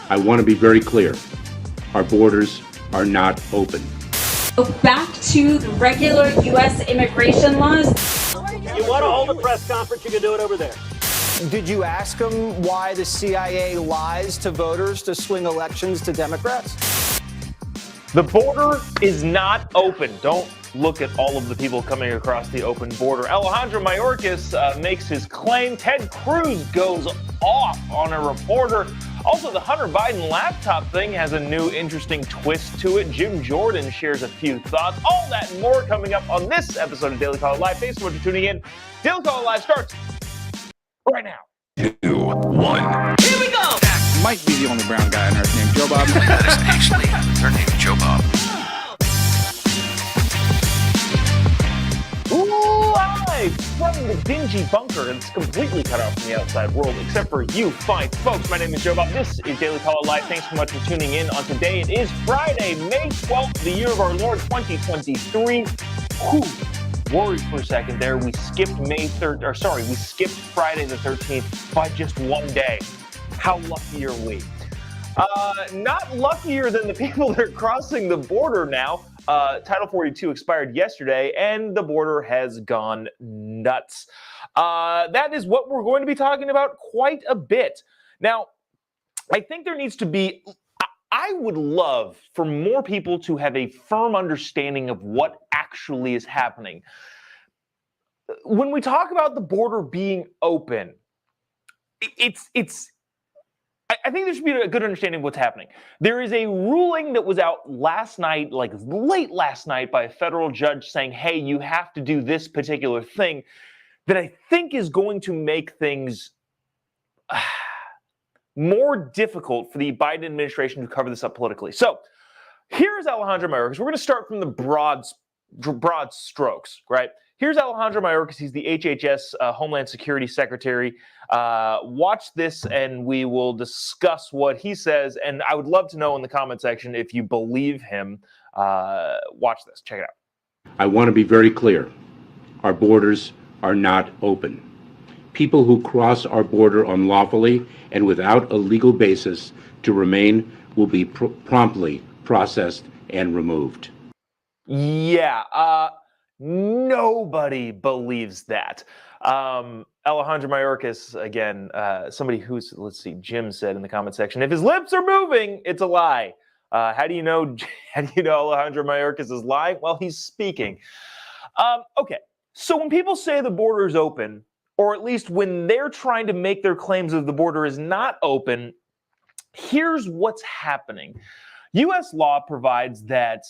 I want to be very clear. Our borders are not open. Back to the regular U.S. immigration laws. You want to hold a press conference, you can do it over there. Did you ask them why the CIA lies to voters to swing elections to Democrats? The border is not open. Don't look at all of the people coming across the open border. Alejandro Mayorkas makes his claim. Ted Cruz goes off on a reporter. Also, the Hunter Biden laptop thing has a new interesting twist to it. Jim Jordan shares a few thoughts. All that and more coming up on this episode of Daily Caller Live. Thanks so much for tuning in. Daily Caller Live starts right now. 2, 1. Here we go! Might be the only brown guy on earth named Jobob. That is actually their name, Jobob. Live from the dingy bunker that's completely cut off from the outside world, except for you fine folks. My name is Jobob. This is Daily Caller Live. Thanks so much for tuning in on today. It is Friday, May 12th, the year of our Lord 2023. Worried for a second there. We skipped we skipped Friday the 13th by just one day. How lucky are we? Not luckier than the people that are crossing the border now. Title 42 expired yesterday, and the border has gone nuts. That is what we're going to be talking about quite a bit. Now, I think there needs to be, I would love for more people to have a firm understanding of what actually is happening. When we talk about the border being open, I think there should be a good understanding of what's happening. There is a ruling that was out last night, like late last night, by a federal judge saying, hey, you have to do this particular thing, that I think is going to make things more difficult for the Biden administration to cover this up politically. So here's Alejandro Mayorkas. We're going to start from the broad strokes, right? Here's Alejandro Mayorkas. He's the HHS Homeland Security Secretary. Watch this, and we will discuss what he says. And I would love to know in the comment section if you believe him. Watch this. Check it out. I want to be very clear. Our borders are not open. People who cross our border unlawfully and without a legal basis to remain will be promptly processed and removed. Yeah, nobody believes that. Alejandro Mayorkas, again, somebody who's, let's see, Jim said in the comment section, if his lips are moving, it's a lie. How do you know Alejandro Mayorkas is lying? Well, he's speaking. Okay, so when people say the border is open, or at least when they're trying to make their claims of the border is not open, here's what's happening. U.S. law provides that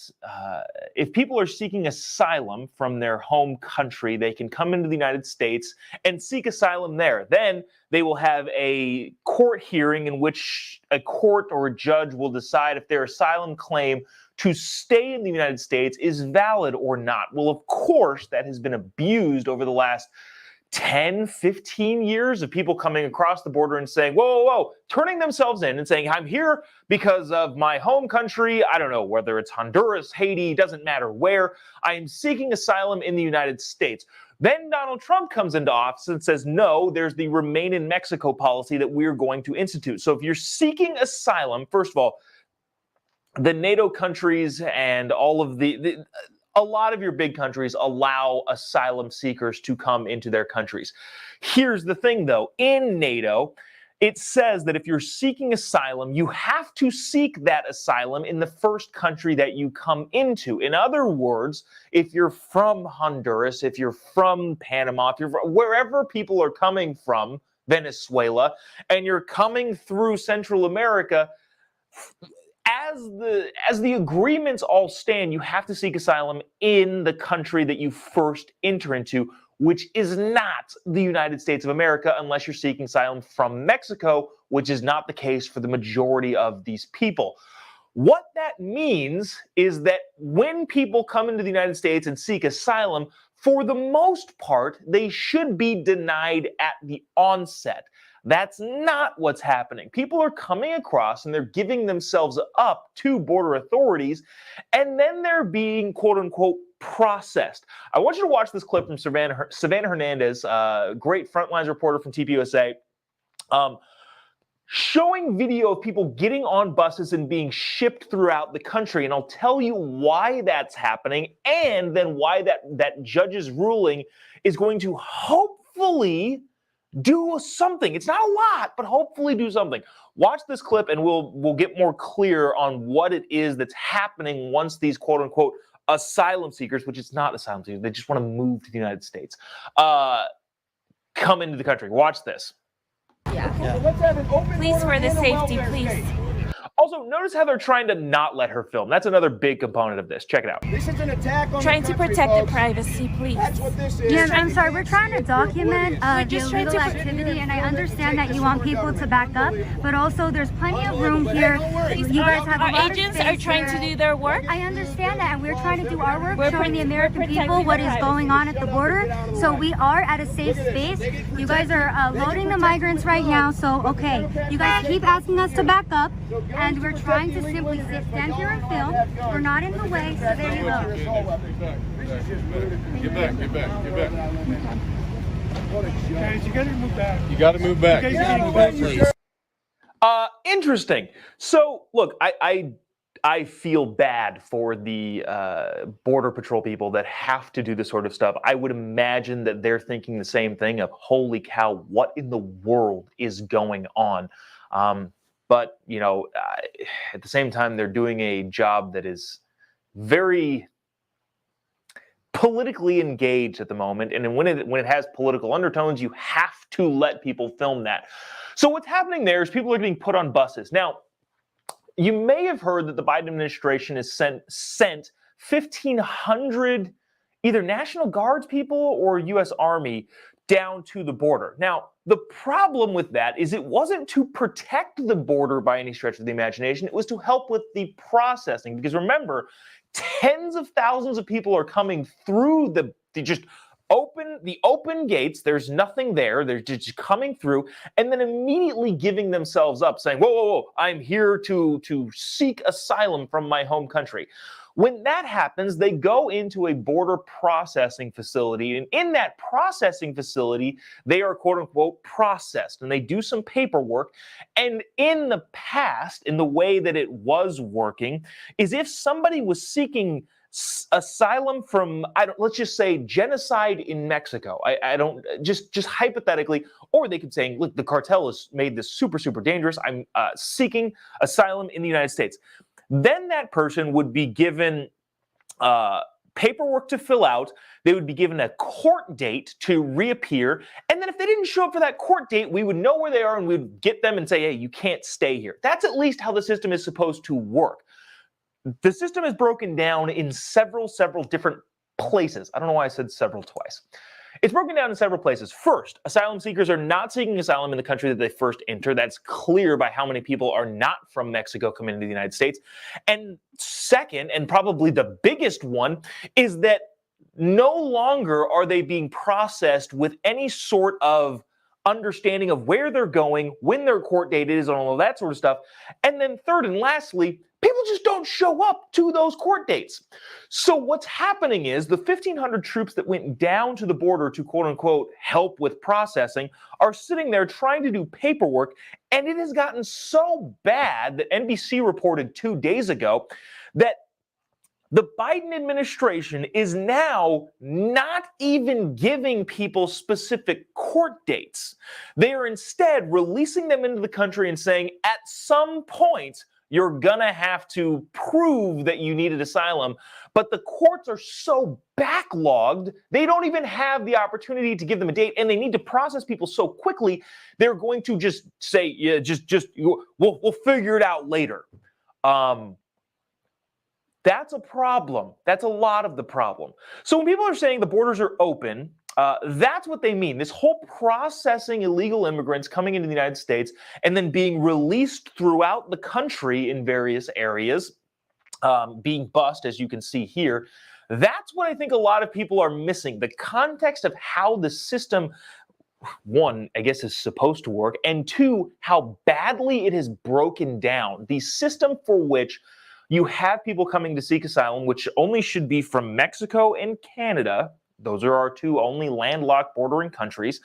if people are seeking asylum from their home country, they can come into the United States and seek asylum there. Then they will have a court hearing in which a court or a judge will decide if their asylum claim to stay in the United States is valid or not. Well, of course, that has been abused over the last 10, 15 years of people coming across the border and saying, whoa, whoa, whoa, turning themselves in and saying, I'm here because of my home country. I don't know whether it's Honduras, Haiti, doesn't matter where. I am seeking asylum in the United States. Then Donald Trump comes into office and says, no, there's the Remain in Mexico policy that we're going to institute. So if you're seeking asylum, first of all, the NATO countries and all of a lot of your big countries allow asylum seekers to come into their countries. Here's the thing, though. In NATO, it says that if you're seeking asylum, you have to seek that asylum in the first country that you come into. In other words, if you're from Honduras, if you're from Panama, if you're from wherever people are coming from, Venezuela, and you're coming through Central America, as the agreements all stand, you have to seek asylum in the country that you first enter into, which is not the United States of America unless you're seeking asylum from Mexico, which is not the case for the majority of these people. What that means is that when people come into the United States and seek asylum, for the most part, they should be denied at the onset. That's not what's happening. People are coming across and they're giving themselves up to border authorities, and then they're being, quote unquote, processed. I want you to watch this clip from Savannah Hernandez, great Frontlines reporter from TPUSA. showing video of people getting on buses and being shipped throughout the country. And I'll tell you why that's happening, and then why that judge's ruling is going to hopefully do something. It's not a lot, but hopefully do something. Watch this clip and we'll get more clear on what it is that's happening once these quote unquote asylum seekers, which is not asylum seekers, they just want to move to the United States, come into the country. Watch this. Please, for the safety, please. Also, notice how they're trying to not let her film. That's another big component of this. Check it out. This is an attack on Trying the to country, protect folks. the privacy, please. That's what this is. Yeah, I'm sorry. We're trying to document the just trying illegal to- activity, and I understand that you want people to back up, but also there's plenty of room here. You guys have a Our lot of agents space are trying here. to do their work. I understand that, and we're trying to do our work, We're showing the American protecting people what the is going on at the border. So we are at a safe space. You guys are loading the migrants right now, so okay. You guys keep asking us to back up, and we're trying to simply stand here and film. We're not in the way, so there you go. Get back, get back, get back. Guys, you gotta move back. You gotta move back. You guys are getting closer. Interesting. So, look, I feel bad for the Border Patrol people that have to do this sort of stuff. I would imagine that they're thinking the same thing of, holy cow, what in the world is going on? But, you know, at the same time, they're doing a job that is very politically engaged at the moment. And when it has political undertones, you have to let people film that. So what's happening there is people are getting put on buses. Now, you may have heard that the Biden administration has sent 1,500 either National Guards people or U.S. Army down to the border. Now, the problem with that is it wasn't to protect the border by any stretch of the imagination. It was to help with the processing. Because remember, tens of thousands of people are coming through the open gates. There's nothing there. They're just coming through and then immediately giving themselves up, saying, whoa, whoa, whoa, I'm here to seek asylum from my home country. When that happens, they go into a border processing facility, and in that processing facility, they are quote unquote processed, and they do some paperwork. And in the past, in the way that it was working, is if somebody was seeking asylum from, let's just say genocide in Mexico. I don't, just hypothetically, or they could say, look, the cartel has made this super, super dangerous. I'm seeking asylum in the United States. Then that person would be given paperwork to fill out. They would be given a court date to reappear. And then if they didn't show up for that court date, we would know where they are and we'd get them and say, hey, you can't stay here. That's at least how the system is supposed to work. The system is broken down in several different places. I don't know why I said several twice. It's broken down in several places. First, asylum seekers are not seeking asylum in the country that they first enter. That's clear by how many people are not from Mexico coming into the United States. And second, and probably the biggest one, is that no longer are they being processed with any sort of understanding of where they're going, when their court date is, and all of that sort of stuff. And then third and lastly, people just don't show up to those court dates. So what's happening is the 1,500 troops that went down to the border to quote unquote help with processing are sitting there trying to do paperwork. And it has gotten so bad that NBC reported 2 days ago that the Biden administration is now not even giving people specific court dates. They are instead releasing them into the country and saying, at some point, you're gonna have to prove that you needed asylum. But the courts are so backlogged, they don't even have the opportunity to give them a date, and they need to process people so quickly, they're going to just say, yeah, we'll figure it out later. That's a problem. That's a lot of the problem. So when people are saying the borders are open, that's what they mean. This whole processing illegal immigrants coming into the United States and then being released throughout the country in various areas, being bussed, as you can see here. That's what I think a lot of people are missing. The context of how the system, one, I guess, is supposed to work, and two, how badly it has broken down. The system for which you have people coming to seek asylum, which only should be from Mexico and Canada. Those are our two only landlocked bordering countries.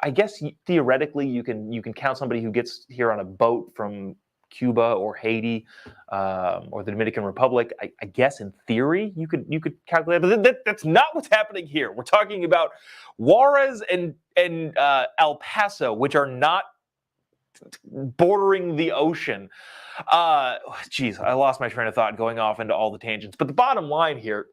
I guess theoretically you can count somebody who gets here on a boat from Cuba or Haiti or the Dominican Republic. I guess in theory you could calculate, but that's not what's happening here. We're talking about Juarez and El Paso, which are not bordering the ocean. Geez, I lost my train of thought going off into all the tangents. But the bottom line here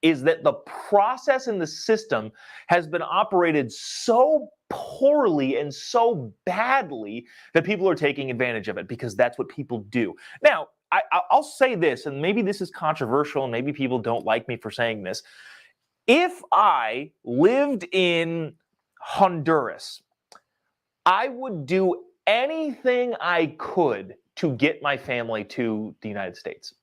is that the process in the system has been operated so poorly and so badly that people are taking advantage of it, because that's what people do. Now, I'll say this, and maybe this is controversial, and maybe people don't like me for saying this. If I lived in Honduras, I would do anything I could to get my family to the United States.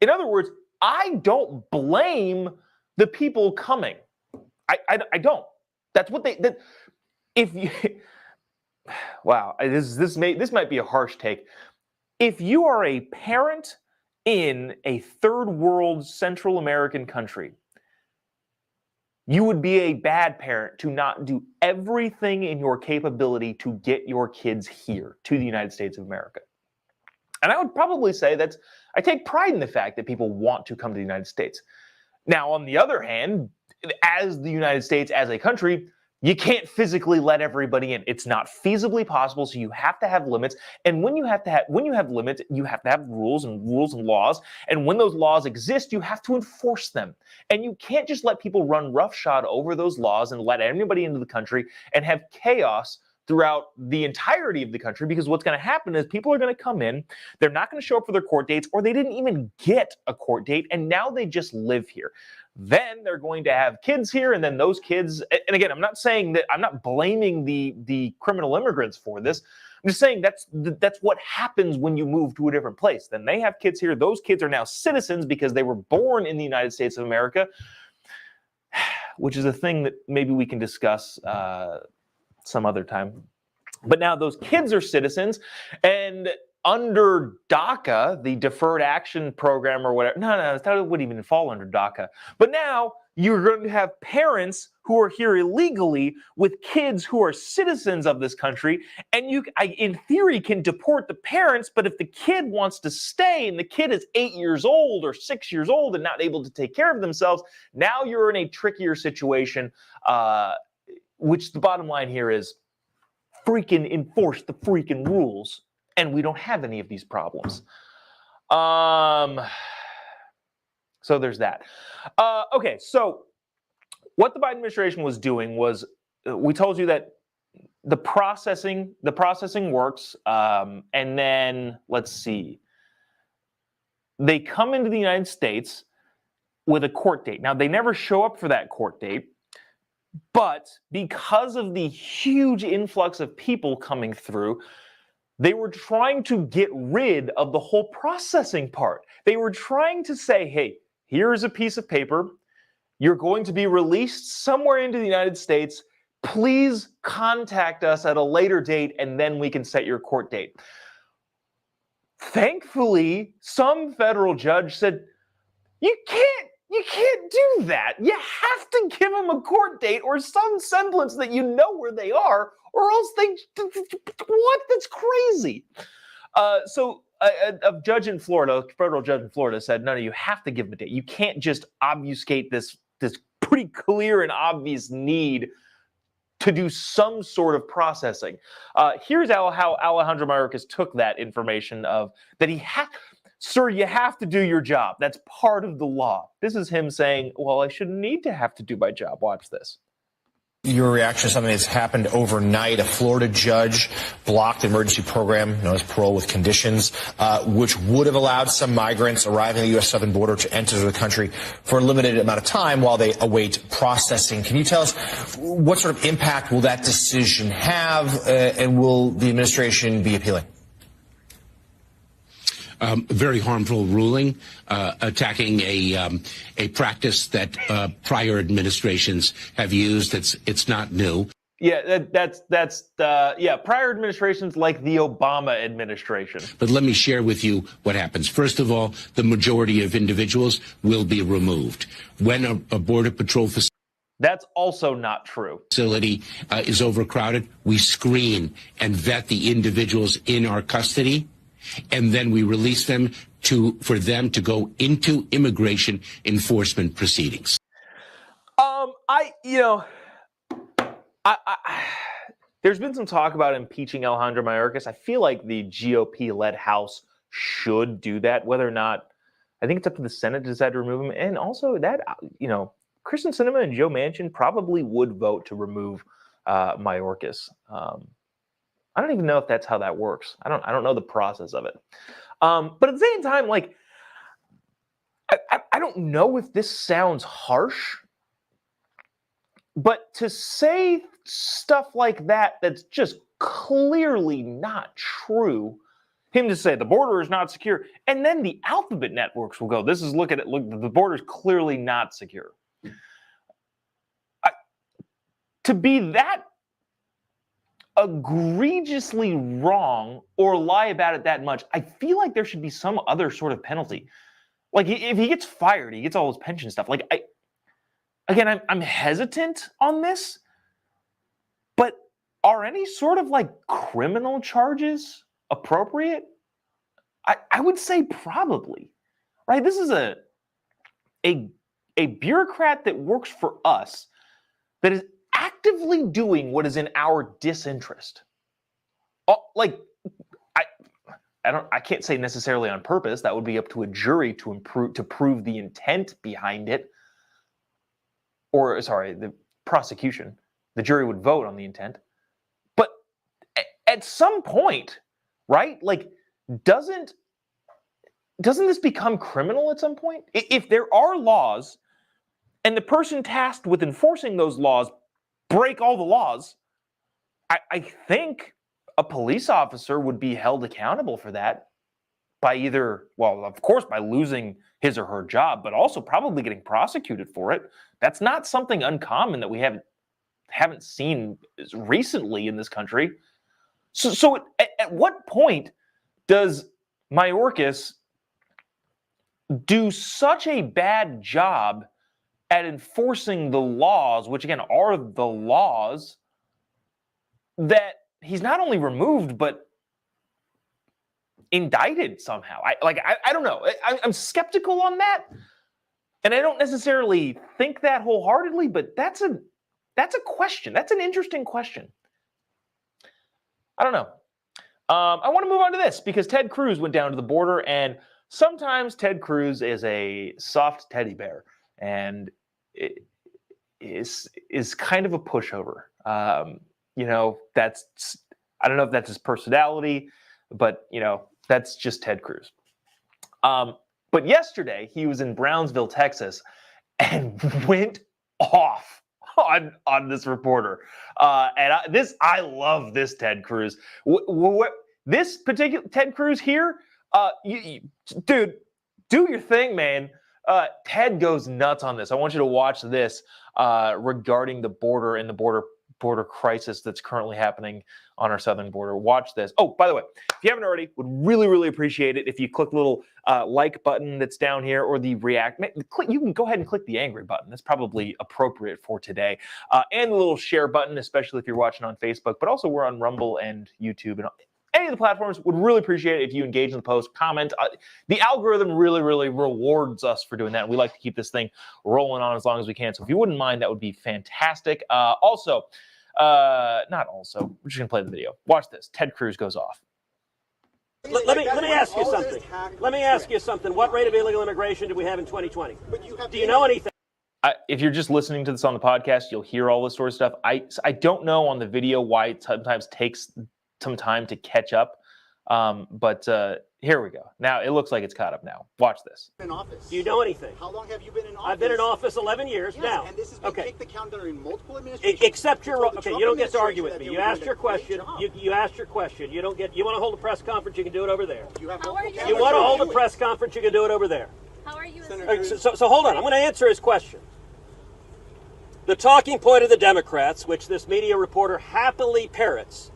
In other words, I don't blame the people coming. I don't. That's what they. If you, wow, this might be a harsh take. If you are a parent in a third world Central American country, you would be a bad parent to not do everything in your capability to get your kids here to the United States of America. And I would probably say I take pride in the fact that people want to come to the United States. Now, on the other hand, as the United States, as a country, you can't physically let everybody in. It's not feasibly possible, so you have to have limits. And when you have limits, you have to have rules and laws. And when those laws exist, you have to enforce them. And you can't just let people run roughshod over those laws and let anybody into the country and have chaos throughout the entirety of the country, because what's going to happen is people are going to come in, they're not going to show up for their court dates, or they didn't even get a court date, and now they just live here. Then they're going to have kids here, and then those kids, and again, I'm not saying that, I'm not blaming the criminal immigrants for this. I'm just saying that's what happens when you move to a different place. Then they have kids here. Those kids are now citizens because they were born in the United States of America, which is a thing that maybe we can discuss some other time. But now those kids are citizens, and under DACA, the Deferred Action Program or whatever, no, that wouldn't even fall under DACA. But now you're going to have parents who are here illegally with kids who are citizens of this country, and in theory, can deport the parents, but if the kid wants to stay and the kid is 8 years old or 6 years old and not able to take care of themselves, now you're in a trickier situation, which the bottom line here is freaking enforce the freaking rules. And we don't have any of these problems. So there's that. Okay, so what the Biden administration was doing was, we told you that the processing works, and then let's see, they come into the United States with a court date. Now, they never show up for that court date, but because of the huge influx of people coming through, they were trying to get rid of the whole processing part. They were trying to say, hey, here's a piece of paper. You're going to be released somewhere into the United States. Please contact us at a later date, and then we can set your court date. Thankfully, some federal judge said, you can't do that. You have to give them a court date or some semblance that you know where they are, or else what? That's crazy. So a judge in Florida, a federal judge in Florida said, no, you have to give them a date. You can't just obfuscate this pretty clear and obvious need to do some sort of processing. Here's how Alejandro Mayorkas took that information of that he had. Sir, you have to do your job. That's part of the law. This is him saying, well, I shouldn't need to have to do my job. Watch this. Your reaction to something that's happened overnight. A Florida judge blocked the emergency program known as parole with conditions, which would have allowed some migrants arriving at the U.S. southern border to enter the country for a limited amount of time while they await processing. Can you tell us what sort of impact will that decision have, and will the administration be appealing? Very harmful ruling, attacking a practice that prior administrations have used. It's not new. Yeah, that's prior administrations like the Obama administration. But let me share with you what happens. First of all, the majority of individuals will be removed when a Border Patrol facility. That's also not true. Facility is overcrowded. We screen and vet the individuals in our custody, and then we release them for them to go into immigration enforcement proceedings. There's been some talk about impeaching Alejandro Mayorkas. I feel like the GOP-led House should do that, whether or not, I think it's up to the Senate to decide to remove him. And also that, Kristen Sinema and Joe Manchin probably would vote to remove Mayorkas. I don't even know if that's how that works. I don't know the process of it. But at the same time, like, I don't know if this sounds harsh, but to say stuff like that that's just clearly not true, him to say the border is not secure, and then the alphabet networks will go, look, the border is clearly not secure. To be that egregiously wrong or lie about it that much, I feel like there should be some other sort of penalty. Like, if he gets fired, he gets all his pension stuff. Like, I'm hesitant on this, but are any sort of like criminal charges appropriate? I would say probably, right? This is a bureaucrat that works for us that is actively doing what is in our disinterest. Like, I can't say necessarily on purpose. That would be up to a jury to prove the intent behind it. Or, sorry, the prosecution. The jury would vote on the intent. But at some point, right? Like, doesn't this become criminal at some point? If there are laws and the person tasked with enforcing those laws break all the laws, I think a police officer would be held accountable for that by either, well, of course, by losing his or her job, but also probably getting prosecuted for it. That's not something uncommon that we haven't seen recently in this country. So at what point does Mayorkas do such a bad job at enforcing the laws, which again are the laws, that he's not only removed but indicted somehow? I don't know. I'm skeptical on that, and I don't necessarily think that wholeheartedly. But that's a question. That's an interesting question. I don't know. I want to move on to this because Ted Cruz went down to the border, and sometimes Ted Cruz is a soft teddy bear, and it is kind of a pushover. That's, I don't know if that's his personality, but that's just Ted Cruz. But yesterday he was in Brownsville, Texas, and went off on this reporter. I love this Ted Cruz. This particular Ted Cruz here, dude, do your thing, man. Ted goes nuts on this. I want you to watch this regarding the border and the border crisis that's currently happening on our southern border. Watch this. Oh, by the way, if you haven't already, would really, really appreciate it if you click the little like button that's down here, or the react. You can go ahead and click the angry button. That's probably appropriate for today. And the little share button, especially if you're watching on Facebook. But also we're on Rumble and YouTube and any of the platforms. Would really appreciate it if you engage in the post, comment. The algorithm really, really rewards us for doing that. And we like to keep this thing rolling on as long as we can. So if you wouldn't mind, that would be fantastic. Not also, we're just going to play the video. Watch this. Ted Cruz goes off. Let me ask you something. Let me ask you something. What rate of illegal immigration do we have in 2020? Do you know anything? If you're just listening to this on the podcast, you'll hear all this sort of stuff. I don't know on the video why it sometimes takes some time to catch up. But here we go. Now it looks like it's caught up now. Watch this. In office. Do you know anything? How long have you been in office? I've been in office 11 years now. And this has been kicked the count during multiple administrations. Except you're okay. You don't get to argue with me. You asked your question. You asked your question. You don't get. You want to hold a press conference? You can do it over there. You want to hold a press conference? You can do it over there. How are you? So hold on. I'm going to answer his question. The talking point of the Democrats, which this media reporter happily parrots,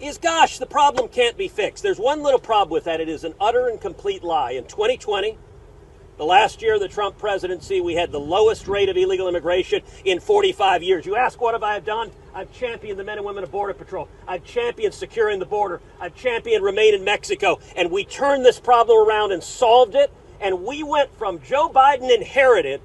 is, gosh, the problem can't be fixed. There's one little problem with that. It is an utter and complete lie. In 2020, The last year of the Trump presidency, we had the lowest rate of illegal immigration in 45 years. You ask, what have I done? I've championed the men and women of Border Patrol. I've championed securing the border. I've championed Remain in Mexico. And we turned this problem around and solved it. And we went from Joe Biden inherited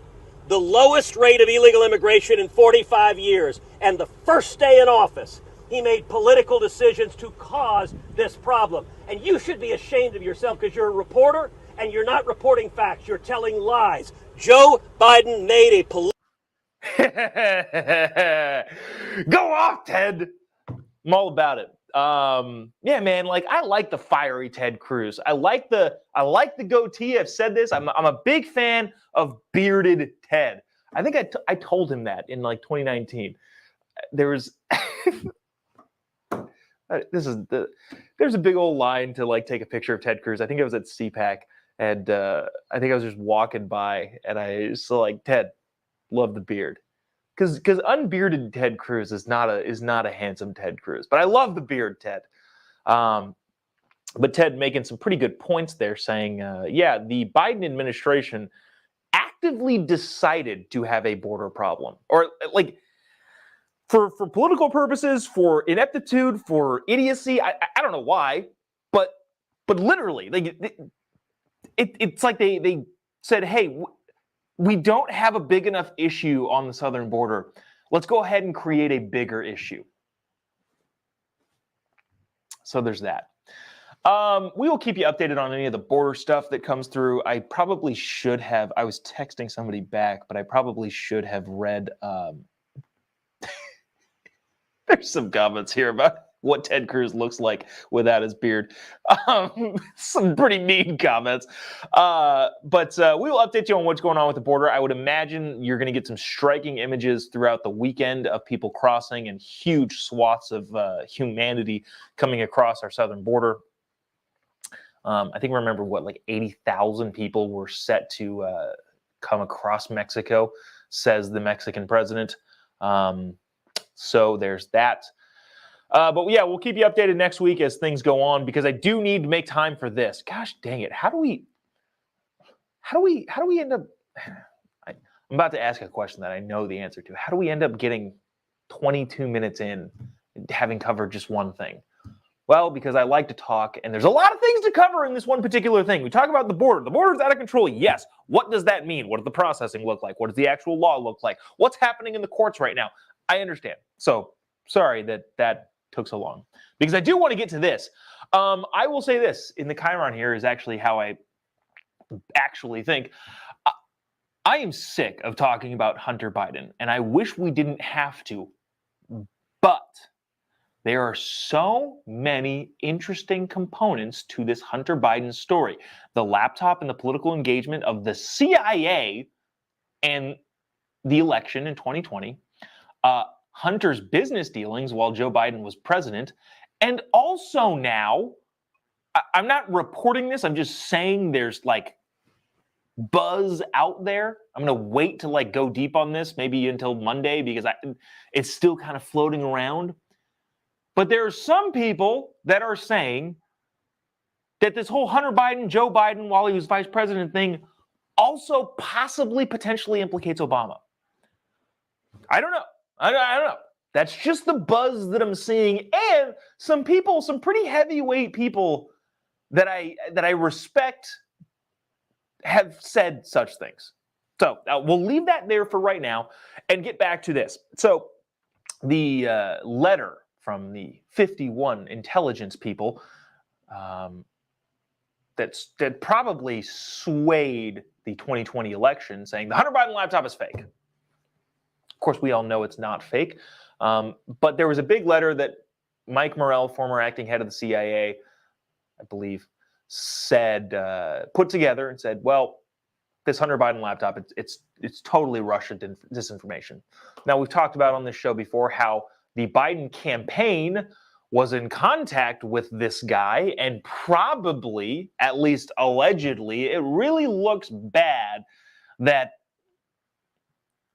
the lowest rate of illegal immigration in 45 years. And the first day in office, he made political decisions to cause this problem. And you should be ashamed of yourself because you're a reporter and you're not reporting facts. You're telling lies. Joe Biden made a Go off, Ted. I'm all about it. Yeah, man. Like, I like the fiery Ted Cruz. I like the goatee. I've said this. I'm a big fan of bearded Ted. I think I told him that in like 2019. There's a big old line to like take a picture of Ted Cruz. I think I was at CPAC. And I think I was just walking by, and I just like, Ted, love the beard, because unbearded Ted Cruz is not a handsome Ted Cruz, but I love the beard, Ted. But Ted making some pretty good points there, saying, yeah, the Biden administration actively decided to have a border problem, or like for political purposes, for ineptitude, for idiocy. I don't know why, but literally, like. It's like they said, hey, we don't have a big enough issue on the southern border. Let's go ahead and create a bigger issue. So there's that. We will keep you updated on any of the border stuff that comes through. I probably should have. I was texting somebody back, but I probably should have read. There's some comments here about what Ted Cruz looks like without his beard. Some pretty mean comments. But we will update you on what's going on with the border. I would imagine you're going to get some striking images throughout the weekend of people crossing and huge swaths of humanity coming across our southern border. I think remember like 80,000 people were set to come across Mexico, says the Mexican president. So there's that. But yeah, we'll keep you updated next week as things go on, because I do need to make time for this. Gosh dang it. How do we end up, I'm about to ask a question that I know the answer to. How do we end up getting 22 minutes in, having covered just one thing? Well, because I like to talk, and there's a lot of things to cover in this one particular thing. We talk about the border. The border's out of control. Yes. What does that mean? What does the processing look like? What does the actual law look like? What's happening in the courts right now? I understand. So sorry that took so long, because I do want to get to this. I will say this in the Chiron here is actually how I actually think. I am sick of talking about Hunter Biden, and I wish we didn't have to, but there are so many interesting components to this Hunter Biden story. The laptop and the political engagement of the CIA and the election in 2020, Hunter's business dealings while Joe Biden was president, and also now, I'm not reporting this, I'm just saying there's like buzz out there. I'm going to wait to like go deep on this, maybe until Monday, because it's still kind of floating around. But there are some people that are saying that this whole Hunter Biden, Joe Biden while he was vice president thing also possibly potentially implicates Obama. I don't know. I don't know. That's just the buzz that I'm seeing. And some people, some pretty heavyweight people that I respect have said such things. So we'll leave that there for right now and get back to this. So the letter from the 51 intelligence people that probably swayed the 2020 election, saying the Hunter Biden laptop is fake. Of course, we all know it's not fake. But there was a big letter that Mike Morell, former acting head of the CIA, I believe, said, put together and said, well, this Hunter Biden laptop, it's totally Russian disinformation. Now, we've talked about on this show before how the Biden campaign was in contact with this guy, and probably, at least allegedly, it really looks bad that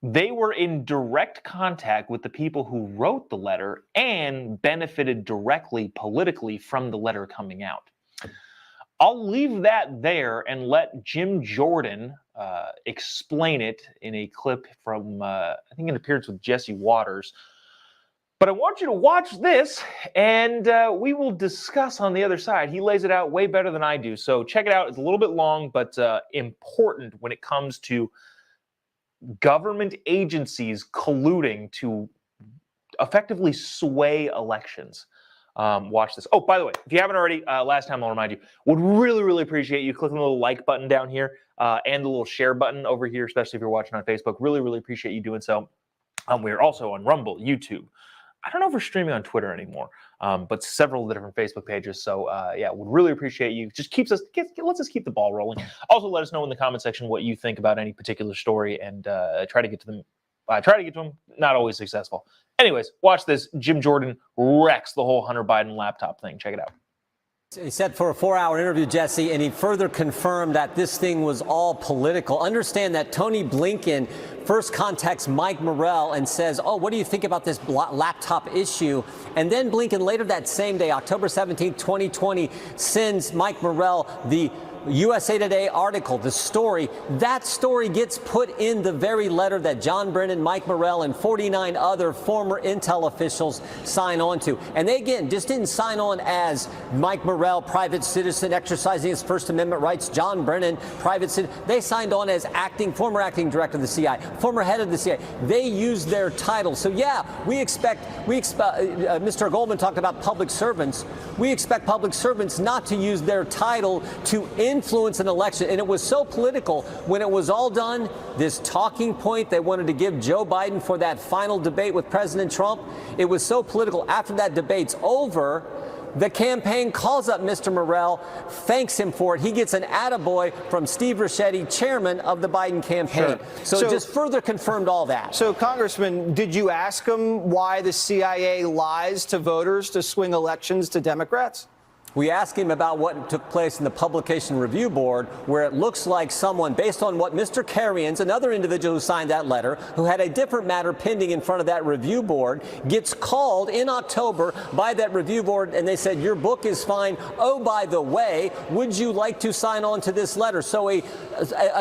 they were in direct contact with the people who wrote the letter and benefited directly politically from the letter coming out. I'll leave that there and let Jim Jordan explain it in a clip from, I think, an appearance with Jesse Waters. But I want you to watch this, and we will discuss on the other side. He lays it out way better than I do. So check it out. It's a little bit long, but important when it comes to government agencies colluding to effectively sway elections. Watch this. Oh, by the way, if you haven't already, last time I'll remind you, would really, really appreciate you clicking the little like button down here and the little share button over here, especially if you're watching on Facebook. Really, really appreciate you doing so. We're also on Rumble, YouTube. I don't know if we're streaming on Twitter anymore, but several of the different Facebook pages. So yeah, would really appreciate you. Just lets us keep the ball rolling. Also, let us know in the comment section what you think about any particular story, and try to get to them. Not always successful. Anyways, watch this. Jim Jordan wrecks the whole Hunter Biden laptop thing. Check it out. He said for a 4-hour interview, Jesse, and he further confirmed that this thing was all political. Understand that Tony Blinken first contacts Mike Morrell and says, oh, what do you think about this laptop issue? And then Blinken later that same day, October 17, 2020, sends Mike Morrell the USA Today article, the story. That story gets put in the very letter that John Brennan, Mike Morrell, and 49 other former Intel officials sign on to. And they, again, just didn't sign on as Mike Morrell, private citizen exercising his First Amendment rights, John Brennan, private citizen. They signed on as former acting director of the CIA, former head of the CIA. They used their title. So yeah, we expect Mr. Goldman talked about public servants. We expect public servants not to use their title to influence an election. And it was so political when it was all done. This talking point they wanted to give Joe Biden for that final debate with President Trump, it was so political. After that debate's over, the campaign calls up Mr. Morrell, thanks him for it. He gets an attaboy from Steve Ricchetti, chairman of the Biden campaign. Sure. So it just further confirmed all that. So, Congressman, did you ask him why the CIA lies to voters to swing elections to Democrats? We asked him about what took place in the Publication Review Board, where it looks like someone, based on what Mr. Carrions, another individual who signed that letter, who had a different matter pending in front of that review board, gets called in October by that review board, and they said, your book is fine. Oh, by the way, would you like to sign on to this letter? So a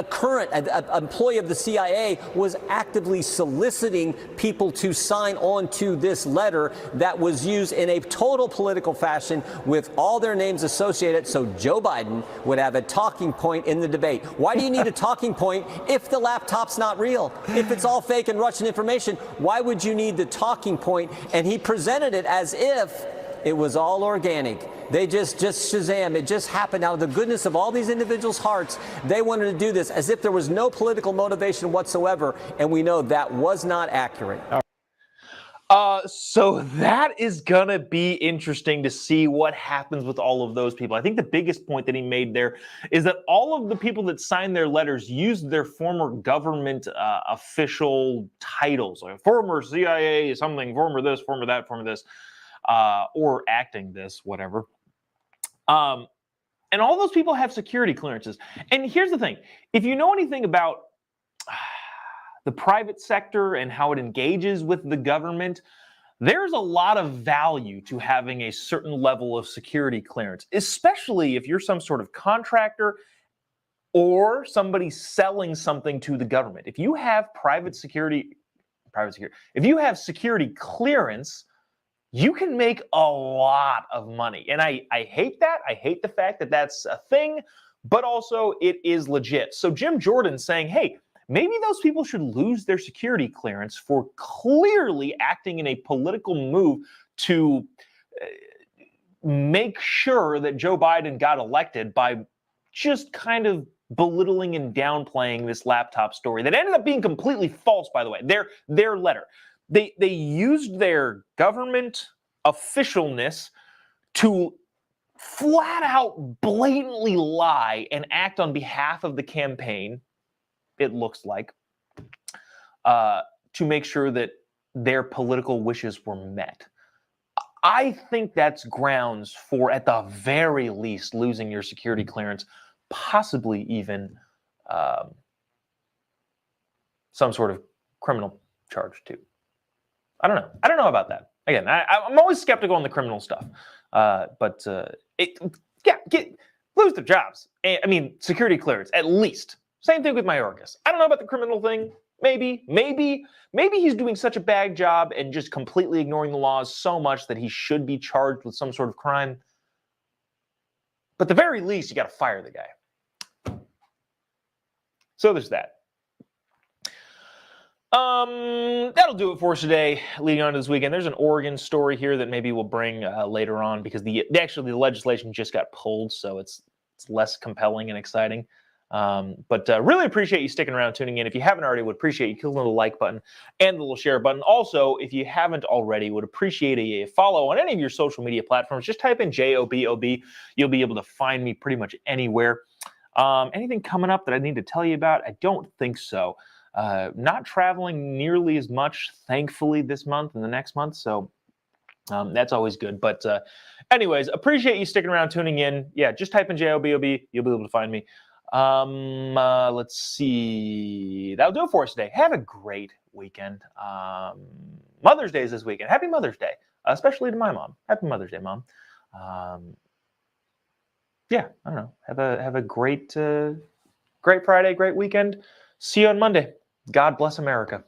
current employee of the CIA was actively soliciting people to sign on to this letter that was used in a total political fashion with all their names associated, so Joe Biden would have a talking point in the debate. Why do you need a talking point if the laptop's not real? If it's all fake and Russian information, why would you need the talking point? And he presented it as if it was all organic. They just Shazam. It just happened out of the goodness of all these individuals' hearts. They wanted to do this as if there was no political motivation whatsoever, and we know that was not accurate. So that is going to be interesting to see what happens with all of those people. I think the biggest point that he made there is that all of the people that signed their letters used their former government official titles, like former CIA something, former this, former that, former this, or acting this, whatever. And all those people have security clearances. And here's the thing. If you know anything about the private sector and how it engages with the government, there's a lot of value to having a certain level of security clearance, especially if you're some sort of contractor or somebody selling something to the government. If you have if you have security clearance, you can make a lot of money. And I hate that. I hate the fact that that's a thing, but also it is legit. So Jim Jordan saying, hey, maybe those people should lose their security clearance for clearly acting in a political move to make sure that Joe Biden got elected by just kind of belittling and downplaying this laptop story that ended up being completely false, by the way. Their letter. They used their government officialness to flat out blatantly lie and act on behalf of the campaign, it looks like, to make sure that their political wishes were met. I think that's grounds for, at the very least, losing your security clearance, possibly even some sort of criminal charge too. I don't know. I don't know about that. Again, I'm always skeptical on the criminal stuff, lose their jobs. I mean, security clearance, at least. Same thing with Mayorkas. I don't know about the criminal thing. Maybe he's doing such a bad job and just completely ignoring the laws so much that he should be charged with some sort of crime. But at the very least, you got to fire the guy. So there's that. That'll do it for us today. Leading on to this weekend, there's an Oregon story here that maybe we'll bring later on because the legislation just got pulled, so it's less compelling and exciting. But really appreciate you sticking around, tuning in. If you haven't already, would appreciate you clicking on the like button and the little share button. Also, if you haven't already, would appreciate a follow on any of your social media platforms. Just type in JOBOB. You'll be able to find me pretty much anywhere. Anything coming up that I need to tell you about? I don't think so. Not traveling nearly as much, thankfully, this month and the next month. So that's always good. But anyways, appreciate you sticking around, tuning in. Yeah, just type in JOBOB. You'll be able to find me. Let's see. That'll do it for us today. Have a great weekend. Mother's Day is this weekend. Happy Mother's Day, especially to my mom. Happy Mother's Day, Mom. Yeah, I don't know. Have a great Friday, great weekend. See you on Monday. God bless America.